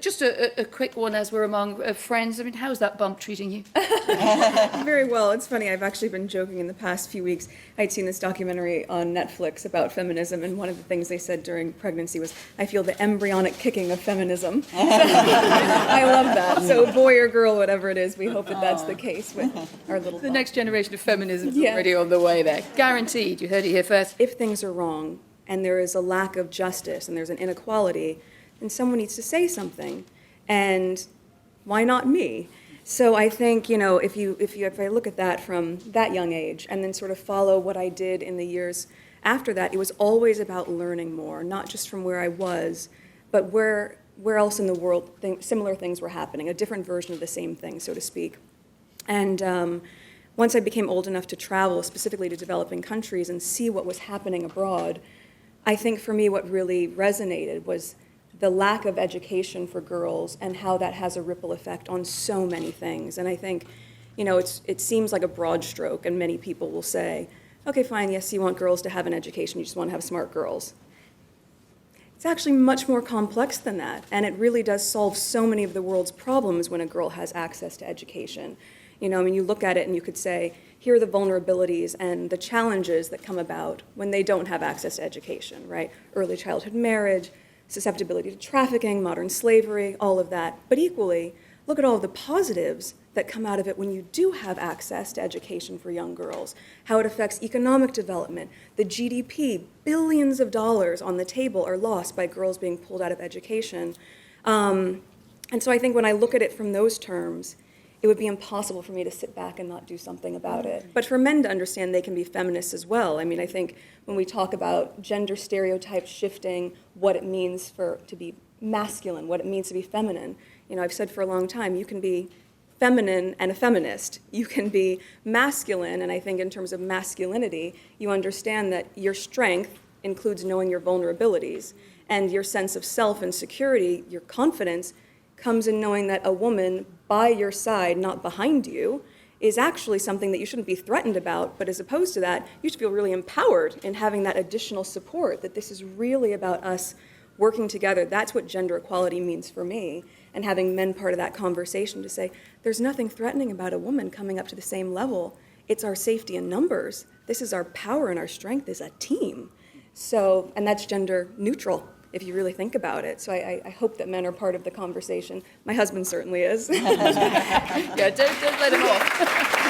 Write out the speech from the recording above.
Just a quick one as we're among friends. I mean, how's that bump treating you? Very well. It's funny, I've actually been joking in the past few weeks. I'd seen this documentary on Netflix about feminism, and one of the things they said during pregnancy was, I feel the embryonic kicking of feminism. I love that. So boy or girl, whatever it is, we hope that that's the case with our little The next generation of feminism is Yeah. already on the way there. Guaranteed. You heard it here first. If things are wrong and there is a lack of justice and there's an inequality, then someone needs to say something. And why not me? So I think, if I look at that from that young age and then sort of follow what I did in the years after that, it was always about learning more, not just from where I was, but where else in the world similar things were happening, a different version of the same thing, so to speak. And once I became old enough to travel, specifically to developing countries, and see what was happening abroad, I think for me what really resonated was the lack of education for girls and how that has a ripple effect on so many things. And I think, it seems like a broad stroke, and many people will say, okay, fine, yes, you want girls to have an education, you just want to have smart girls. It's actually much more complex than that, and it really does solve so many of the world's problems when a girl has access to education. You look at it and you could say, here are the vulnerabilities and the challenges that come about when they don't have access to education, right? Early childhood marriage, susceptibility to trafficking, modern slavery, all of that. But equally, look at all of the positives that come out of it when you do have access to education for young girls, how it affects economic development, the GDP, billions of dollars on the table are lost by girls being pulled out of education. And so I think when I look at it from those terms, it would be impossible for me to sit back and not do something about it. But for men to understand they can be feminists as well. I mean, I think when we talk about gender stereotypes shifting, what it means to be masculine, what it means to be feminine, I've said for a long time, you can be feminine and a feminist. You can be masculine, and I think in terms of masculinity, you understand that your strength includes knowing your vulnerabilities, and your sense of self and security, your confidence, comes in knowing that a woman by your side, not behind you, is actually something that you shouldn't be threatened about, but as opposed to that, you should feel really empowered in having that additional support, that this is really about us working together. That's what gender equality means for me, and having men part of that conversation to say, there's nothing threatening about a woman coming up to the same level. It's our safety in numbers. This is our power and our strength as a team. So, and that's gender neutral, if you really think about it. So I hope that men are part of the conversation. My husband certainly is. Yeah, don't let him off.